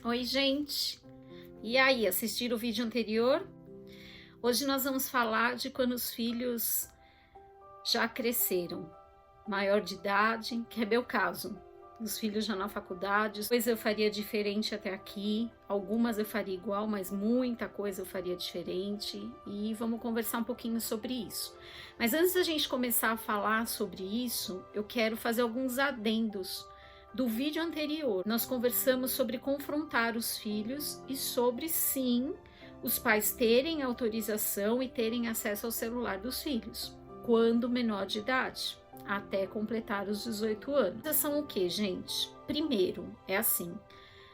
Oi, gente! E aí, assistiram o vídeo anterior? Hoje nós vamos falar de quando os filhos já cresceram, maior de idade, que é meu caso. Os filhos já na faculdade, coisa eu faria diferente até aqui, algumas eu faria igual, mas muita coisa eu faria diferente e vamos conversar um pouquinho sobre isso. Mas antes da gente começar a falar sobre isso, eu quero fazer alguns adendos do vídeo anterior. Nós conversamos sobre confrontar os filhos e sobre, sim, os pais terem autorização e terem acesso ao celular dos filhos, quando menor de idade, até completar os 18 anos. São o que, gente? Primeiro, é assim,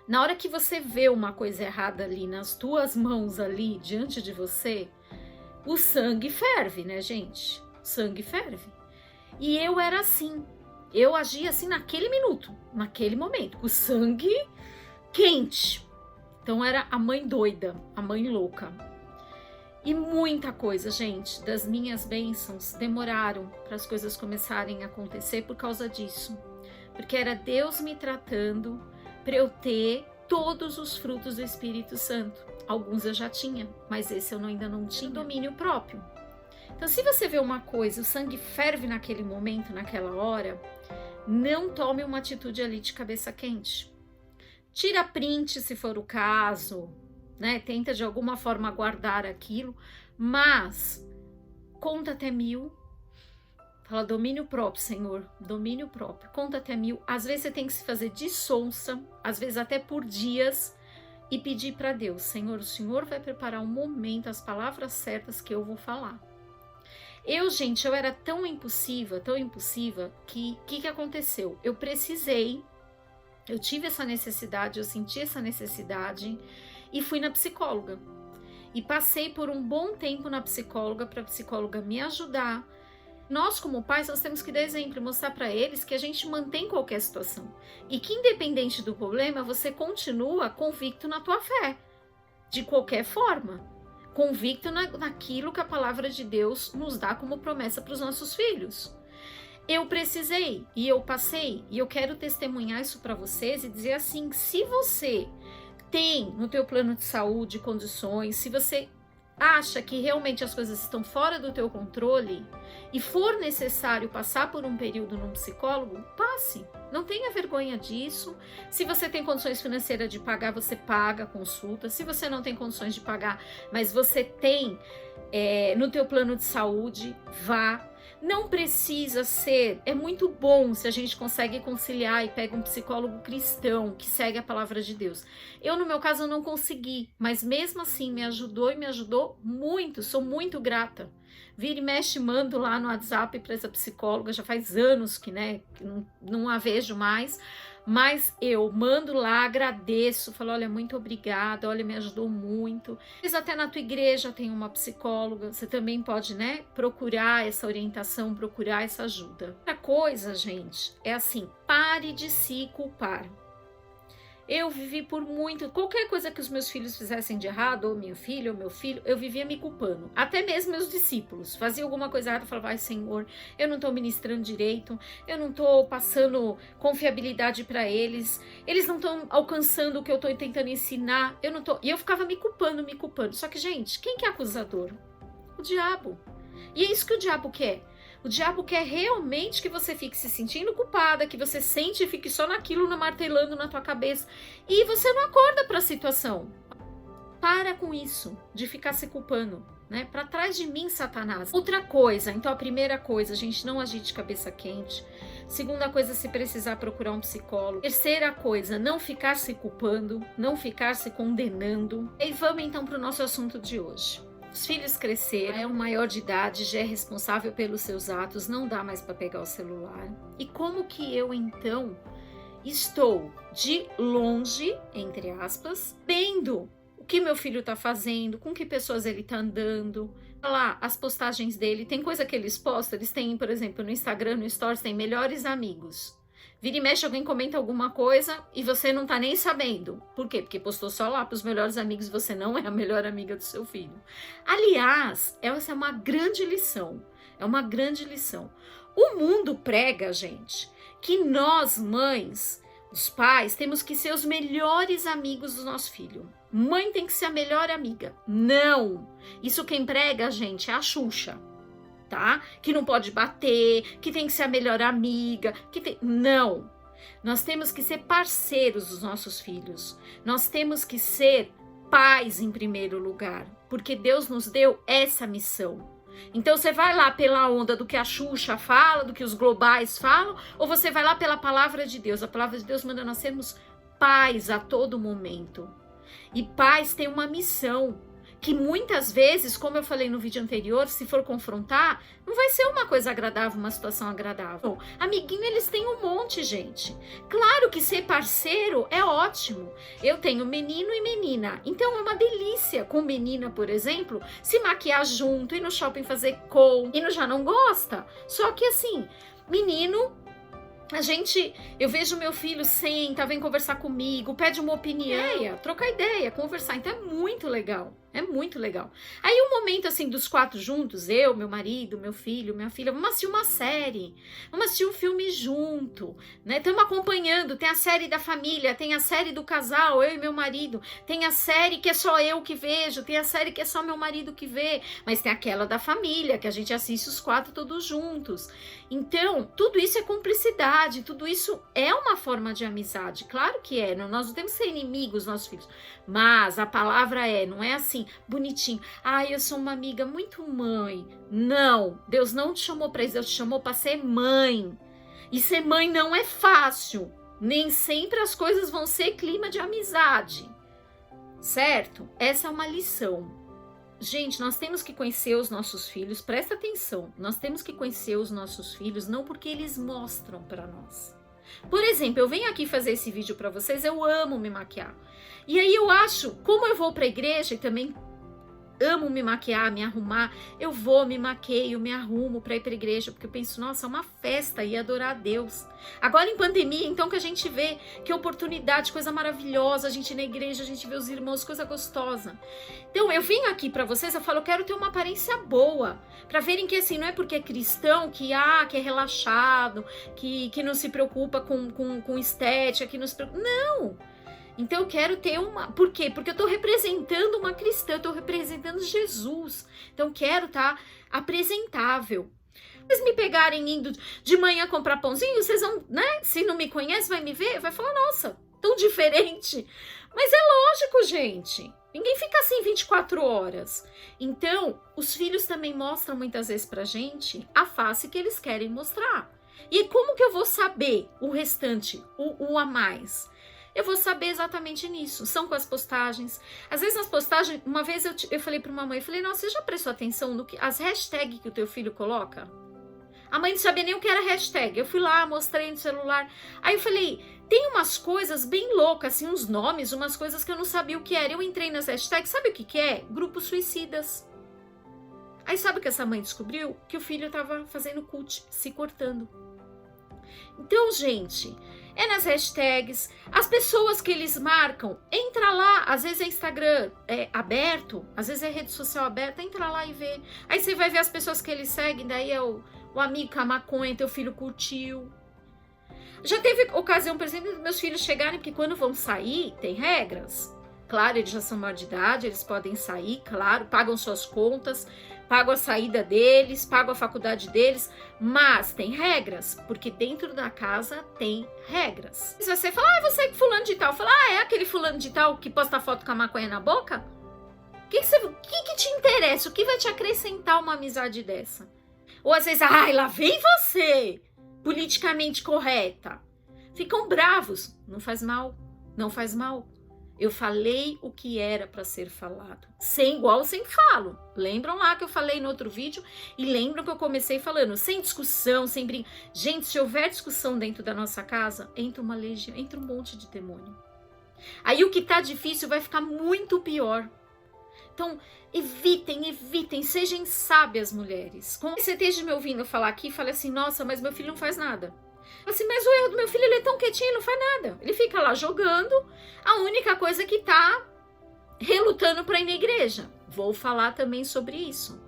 na hora que você vê uma coisa errada ali nas tuas mãos ali, diante de você, o sangue ferve, né, gente? O sangue ferve. E eu era assim. Eu agia assim naquele minuto, naquele momento, com o sangue quente. Então era a mãe doida, a mãe louca. E muita coisa, gente, das minhas bênçãos demoraram para as coisas começarem a acontecer por causa disso. Porque era Deus me tratando para eu ter todos os frutos do Espírito Santo. Alguns eu já tinha, mas esse eu ainda não tinha. Domínio próprio. Então, se você vê uma coisa, o sangue ferve naquele momento, naquela hora, não tome uma atitude ali de cabeça quente. Tira print se for o caso, né? Tenta de alguma forma guardar aquilo, mas conta até 1000. Fala domínio próprio, Senhor, domínio próprio. Conta até 1000. Às vezes você tem que se fazer de sonsa, às vezes até por dias, e pedir para Deus, Senhor, o Senhor vai preparar um momento, as palavras certas que eu vou falar. Gente, eu era tão impulsiva, que aconteceu? Eu tive essa necessidade, eu senti essa necessidade e fui na psicóloga. E passei por um bom tempo na psicóloga, para a psicóloga me ajudar. Nós, como pais, nós temos que dar exemplo, mostrar para eles que a gente mantém qualquer situação. E que independente do problema, você continua convicto na tua fé, de qualquer forma. Convicto naquilo que a palavra de Deus nos dá como promessa para os nossos filhos. Eu precisei e eu passei e eu quero testemunhar isso para vocês e dizer assim, se você tem no teu plano de saúde condições, se você acha que realmente as coisas estão fora do teu controle e for necessário passar por um período num psicólogo, passe. Não tenha vergonha disso. Se você tem condições financeiras de pagar, você paga a consulta. Se você não tem condições de pagar, mas você tem no teu plano de saúde, vá. Não precisa ser, é muito bom se a gente consegue conciliar e pega um psicólogo cristão que segue a palavra de Deus. Eu, no meu caso, eu não consegui, mas mesmo assim me ajudou e me ajudou muito, sou muito grata. Vira e mexe, mando lá no WhatsApp para essa psicóloga, já faz anos que não a vejo mais, mas eu mando lá, agradeço, falo, olha, muito obrigada, olha, me ajudou muito. Mas até na tua igreja tem uma psicóloga, você também pode, procurar essa orientação, procurar essa ajuda. Outra coisa, gente, é assim, pare de se culpar. Eu vivi por muito, qualquer coisa que os meus filhos fizessem de errado, ou minha filha, ou meu filho, eu vivia me culpando. Até mesmo meus discípulos faziam alguma coisa errada, eu falava, ai Senhor, eu não estou ministrando direito, eu não estou passando confiabilidade para eles não estão alcançando o que eu estou tentando ensinar, eu não estou. E eu ficava me culpando. Só que, gente, quem que é acusador? O diabo. E é isso que o diabo quer. O diabo quer realmente que você fique se sentindo culpada, que você sente e fique só naquilo, martelando na tua cabeça. E você não acorda para a situação. Para com isso, de ficar se culpando, Para trás de mim, Satanás. Outra coisa, então a primeira coisa, a gente não agir de cabeça quente. Segunda coisa, se precisar procurar um psicólogo. Terceira coisa, não ficar se culpando, não ficar se condenando. E vamos então para o nosso assunto de hoje. Os filhos cresceram, é um maior de idade, já é responsável pelos seus atos, não dá mais para pegar o celular. E como que eu, então, estou de longe, entre aspas, vendo o que meu filho está fazendo, com que pessoas ele está andando, lá, as postagens dele, tem coisa que eles postam, eles têm, por exemplo, no Instagram, no Stories, tem melhores amigos. Vira e mexe, alguém comenta alguma coisa e você não tá nem sabendo. Por quê? Porque postou só lá para os melhores amigos e você não é a melhor amiga do seu filho. Aliás, essa é uma grande lição. É uma grande lição. O mundo prega, gente, que nós, mães, Os pais temos que ser os melhores amigos do nosso filho. Mãe tem que ser a melhor amiga. Não! Isso quem prega, gente, é a Xuxa, tá? Que não pode bater, que tem que ser a melhor amiga, Não! Nós temos que ser parceiros dos nossos filhos. Nós temos que ser pais em primeiro lugar, porque Deus nos deu essa missão. Então você vai lá pela onda do que a Xuxa fala, do que os globais falam, ou você vai lá pela palavra de Deus? A palavra de Deus manda nós sermos pais a todo momento. E pais têm uma missão, que muitas vezes, como eu falei no vídeo anterior, se for confrontar, não vai ser uma coisa agradável, uma situação agradável. Amiguinho, eles têm um monte, gente. Claro que ser parceiro é ótimo. Eu tenho menino e menina, então é uma delícia com menina, por exemplo, se maquiar junto, ir no shopping fazer menino já não gosta. Só que assim, menino, eu vejo meu filho senta, vem conversar comigo, pede uma opinião, trocar ideia, conversar, então é muito legal. É muito legal. Aí um momento assim dos 4 juntos, eu, meu marido, meu filho, minha filha, vamos assistir uma série, vamos assistir um filme junto, né? Estamos acompanhando, tem a série da família, tem a série do casal, eu e meu marido, tem a série que é só eu que vejo, tem a série que é só meu marido que vê, mas tem aquela da família, que a gente assiste os 4 todos juntos. Então, tudo isso é cumplicidade, tudo isso é uma forma de amizade, claro que é, nós não temos que ser inimigos, nossos filhos, mas a palavra não é assim, bonitinho, eu sou uma amiga muito mãe. Não, Deus não te chamou para isso, Deus te chamou para ser mãe. E ser mãe não é fácil. Nem sempre as coisas vão ser clima de amizade. Certo? Essa é uma lição. Gente, nós temos que conhecer os nossos filhos, presta atenção. Nós temos que conhecer os nossos filhos não porque eles mostram para nós. Por exemplo, eu venho aqui fazer esse vídeo para vocês, eu amo me maquiar. E aí eu acho, como eu vou para a igreja e também amo me maquiar, me arrumar, eu vou, me maqueio, me arrumo para ir para a igreja, porque eu penso, nossa, é uma festa e adorar a Deus. Agora em pandemia, então que a gente vê que oportunidade, coisa maravilhosa, a gente ir na igreja, a gente vê os irmãos, coisa gostosa. Então eu vim aqui para vocês, eu falo, eu quero ter uma aparência boa, para verem que assim, não é porque é cristão que é relaxado, que não se preocupa com estética, que não se preocupa, não! Então eu quero ter uma... Por quê? Porque eu estou representando uma cristã, eu estou representando Jesus. Então eu quero estar apresentável. Se vocês me pegarem indo de manhã comprar pãozinho, vocês vão, né? Se não me conhece, vai me ver, vai falar, nossa, tão diferente. Mas é lógico, gente. Ninguém fica assim 24 horas. Então, os filhos também mostram muitas vezes pra gente a face que eles querem mostrar. E como que eu vou saber o restante, o a mais? Eu vou saber exatamente nisso, são com as postagens. Às vezes nas postagens, uma vez eu falei para uma mãe, eu falei, nossa, você já prestou atenção no que as hashtags que o teu filho coloca? A mãe não sabia nem o que era hashtag, eu fui lá, mostrei no celular. Aí eu falei, tem umas coisas bem loucas, assim, uns nomes, umas coisas que eu não sabia o que era. Eu entrei nas hashtags, sabe o que é? Grupos suicidas. Aí sabe o que essa mãe descobriu? Que o filho estava fazendo cut, se cortando. Então, gente, é nas hashtags, as pessoas que eles marcam, entra lá, às vezes é Instagram aberto, às vezes é rede social aberta, entra lá e vê. Aí você vai ver as pessoas que eles seguem, daí é o amigo com a maconha, teu filho curtiu. Já teve ocasião, por exemplo, dos meus filhos chegarem, porque quando vão sair, tem regras. Claro, eles já são maior de idade, eles podem sair, claro, pagam suas contas, pagam a saída deles, pagam a faculdade deles, mas tem regras, porque dentro da casa tem regras. Se você falar, você é fulano de tal, fala, é aquele fulano de tal que posta foto com a maconha na boca? O que te interessa? O que vai te acrescentar uma amizade dessa? Ou às vezes, lá vem você, politicamente correta. Ficam bravos, não faz mal, não faz mal. Eu falei o que era para ser falado. Sem igual, sem falo. Lembram lá que eu falei no outro vídeo? E lembram que eu comecei falando, sem discussão, sem brincar. Gente, se houver discussão dentro da nossa casa, entra uma legião, entra um monte de demônio. Aí o que tá difícil vai ficar muito pior. Então, evitem, sejam sábias, mulheres. Quando você esteja me ouvindo falar aqui, fale assim, nossa, mas meu filho não faz nada. Assim, mas o erro do meu filho, ele é tão quietinho, ele não faz nada. Ele fica lá jogando, a única coisa que tá relutando para ir na igreja. Vou falar também sobre isso.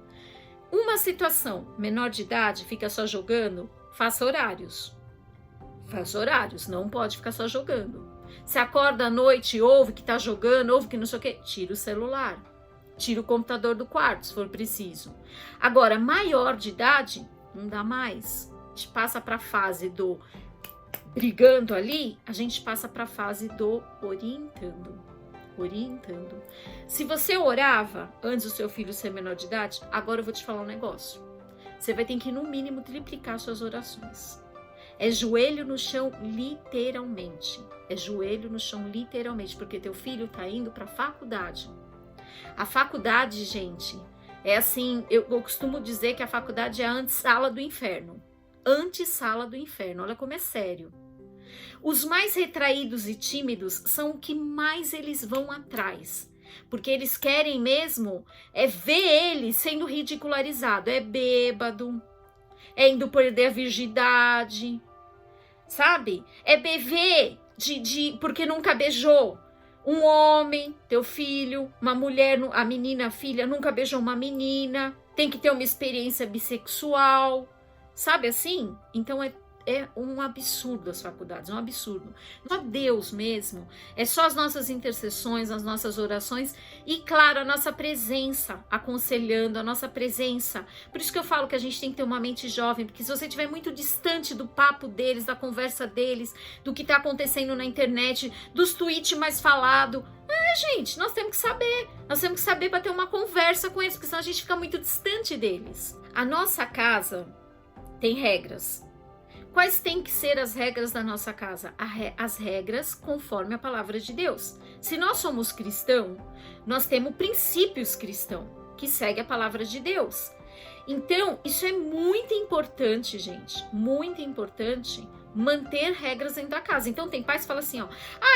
Uma situação, menor de idade, fica só jogando, faça horários. Faz horários, não pode ficar só jogando. Se acorda à noite, ouve que tá jogando, ouve que não sei o quê, tira o celular. Tira o computador do quarto, se for preciso. Agora, maior de idade, não dá mais. A gente passa para a fase do brigando ali, a gente passa para a fase do orientando. Orientando. Se você orava antes do seu filho ser menor de idade, agora eu vou te falar um negócio. Você vai ter que, no mínimo, triplicar suas orações. É joelho no chão, literalmente. É joelho no chão, literalmente, porque teu filho tá indo para a faculdade. A faculdade, gente, é assim, eu costumo dizer que a faculdade é a antessala do inferno. Antessala do inferno, olha como é sério. Os mais retraídos e tímidos são o que mais eles vão atrás. Porque eles querem mesmo ver ele sendo ridicularizado. É bêbado, é indo perder a virgindade, sabe? É beber porque nunca beijou. Um homem, teu filho, uma mulher, a menina, a filha, nunca beijou uma menina, tem que ter uma experiência bissexual, sabe assim? Então é um absurdo as faculdades, é um absurdo. Só Deus mesmo, é só as nossas intercessões, as nossas orações e, claro, a nossa presença, aconselhando, a nossa presença. Por isso que eu falo que a gente tem que ter uma mente jovem, porque se você estiver muito distante do papo deles, da conversa deles, do que está acontecendo na internet, dos tweets mais falados, gente, nós temos que saber para ter uma conversa com eles, porque senão a gente fica muito distante deles. A nossa casa tem regras. Quais têm que ser as regras da nossa casa? As regras conforme a palavra de Deus. Se nós somos cristãos, nós temos princípios cristãos, que segue a palavra de Deus. Então, isso é muito importante, gente. Muito importante manter regras dentro da casa. Então, tem pais que falam assim, ó.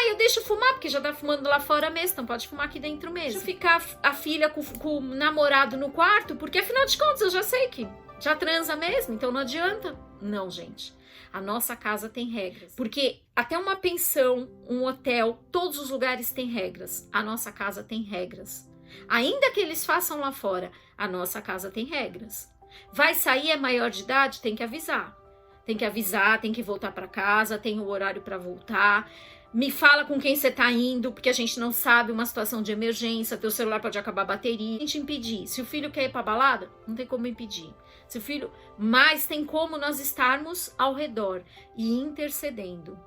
Eu deixo fumar, porque já tá fumando lá fora mesmo, então pode fumar aqui dentro mesmo. Deixa eu ficar a filha com o namorado no quarto, porque afinal de contas eu já sei que já transa mesmo, então não adianta. Não, gente. A nossa casa tem regras. Porque até uma pensão, um hotel, todos os lugares têm regras. A nossa casa tem regras. Ainda que eles façam lá fora, a nossa casa tem regras. Vai sair, é maior de idade, tem que avisar. Tem que avisar, tem que voltar para casa, tem o horário para voltar. Me fala com quem você tá indo, porque a gente não sabe uma situação de emergência, teu celular pode acabar a bateria. A gente impedir. Se o filho quer ir pra balada, não tem como impedir. Se o filho, mas tem como nós estarmos ao redor e intercedendo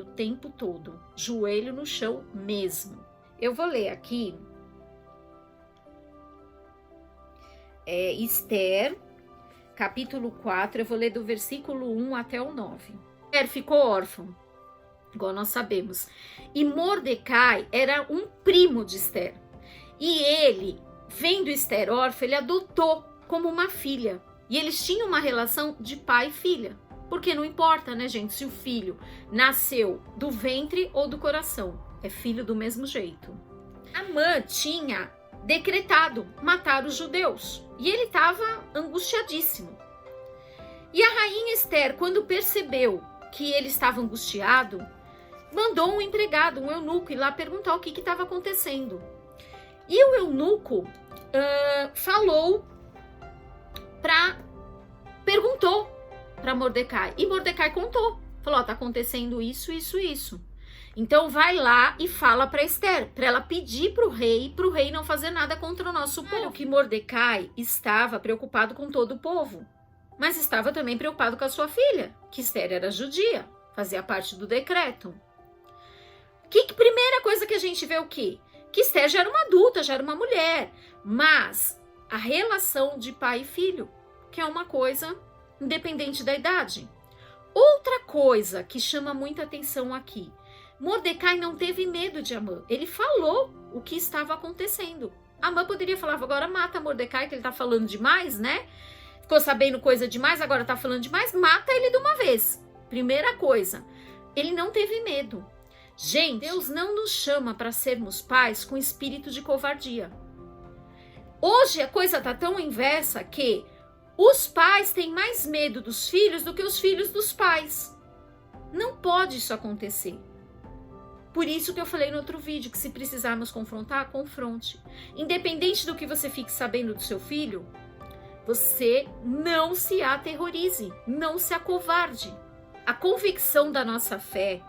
o tempo todo, joelho no chão mesmo. Eu vou ler aqui Esther, capítulo 4, eu vou ler do versículo 1 até o 9. Esther ficou órfão, igual nós sabemos, e Mordecai era um primo de Esther, e ele, vendo Esther órfã, ele adotou como uma filha. E eles tinham uma relação de pai e filha. Porque não importa, né, gente, se o filho nasceu do ventre ou do coração. É filho do mesmo jeito. Amã tinha decretado matar os judeus. E ele estava angustiadíssimo. E a rainha Esther, quando percebeu que ele estava angustiado, mandou um empregado, um eunuco, ir lá perguntar o que estava acontecendo. E o eunuco perguntou para Mordecai, e Mordecai contou, falou, tá acontecendo isso. Então vai lá e fala para Esther, para ela pedir para o rei não fazer nada contra o nosso povo. Que Mordecai estava preocupado com todo o povo, mas estava também preocupado com a sua filha, que Esther era judia, fazia parte do decreto. Primeira coisa que a gente vê o quê? Que Esther já era uma adulta, já era uma mulher, mas a relação de pai e filho, que é uma coisa independente da idade. Outra coisa que chama muita atenção aqui, Mordecai não teve medo de Amã, ele falou o que estava acontecendo. Amã poderia falar, agora mata Mordecai, que ele tá falando demais, né? Ficou sabendo coisa demais, agora tá falando demais, mata ele de uma vez. Primeira coisa, ele não teve medo. Gente, Deus não nos chama para sermos pais com espírito de covardia. Hoje a coisa tá tão inversa que os pais têm mais medo dos filhos do que os filhos dos pais. Não pode isso acontecer. Por isso que eu falei no outro vídeo, que se precisarmos confrontar, confronte. Independente do que você fique sabendo do seu filho, você não se aterrorize, não se acovarde. A convicção da nossa fé,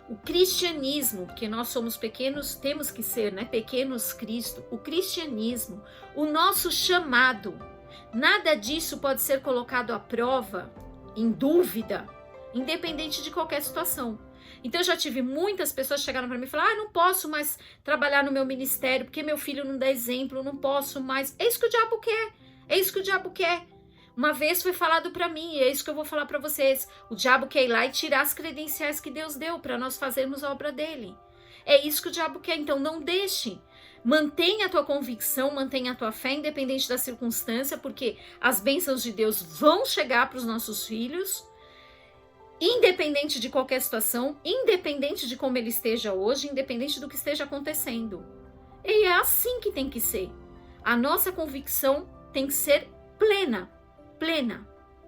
o cristianismo, porque nós somos pequenos, temos que ser, né, pequenos Cristo, o cristianismo, o nosso chamado, nada disso pode ser colocado à prova, em dúvida, independente de qualquer situação. Então eu já tive muitas pessoas que chegaram para mim e falaram: não posso mais trabalhar no meu ministério porque meu filho não dá exemplo, não posso mais. É isso que o diabo quer, é isso que o diabo quer. Uma vez foi falado para mim, e é isso que eu vou falar para vocês: o diabo quer ir lá e tirar as credenciais que Deus deu para nós fazermos a obra dele. É isso que o diabo quer, então não deixe. Mantenha a tua convicção, mantenha a tua fé, independente da circunstância, porque as bênçãos de Deus vão chegar para os nossos filhos, independente de qualquer situação, independente de como ele esteja hoje, independente do que esteja acontecendo. E é assim que tem que ser. A nossa convicção tem que ser plena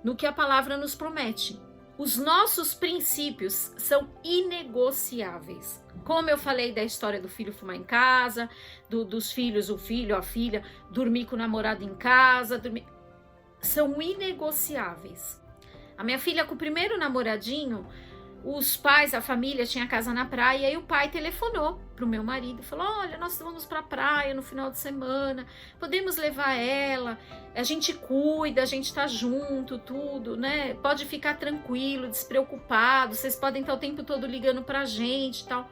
no que a palavra nos promete. Os nossos princípios são inegociáveis. Como eu falei da história do filho fumar em casa, dos filhos, o filho, a filha, dormir com o namorado em casa, são inegociáveis. A minha filha, com o primeiro namoradinho, os pais, a família tinha casa na praia, e aí o pai telefonou pro meu marido e falou: olha, nós vamos pra praia no final de semana, podemos levar ela, a gente cuida, a gente tá junto, tudo, né? Pode ficar tranquilo, despreocupado, vocês podem estar o tempo todo ligando pra gente e tal.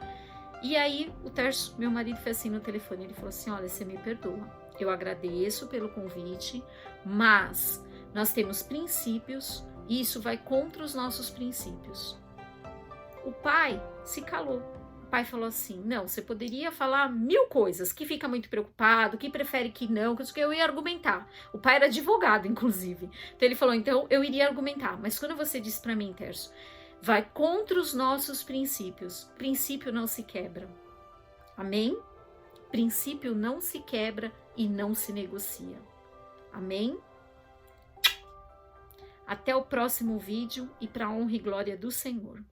E aí o Tércio, meu marido, fez assim no telefone, ele falou assim: olha, você me perdoa, eu agradeço pelo convite, mas nós temos princípios e isso vai contra os nossos princípios. O pai se calou. O pai falou assim: não, você poderia falar 1000 coisas, que fica muito preocupado, que prefere que não, que eu ia argumentar. O pai era advogado, inclusive. Então ele falou: então eu iria argumentar. Mas quando você disse para mim, Tércio, vai contra os nossos princípios. Princípio não se quebra. Amém? Princípio não se quebra e não se negocia. Amém? Até o próximo vídeo e para a honra e glória do Senhor.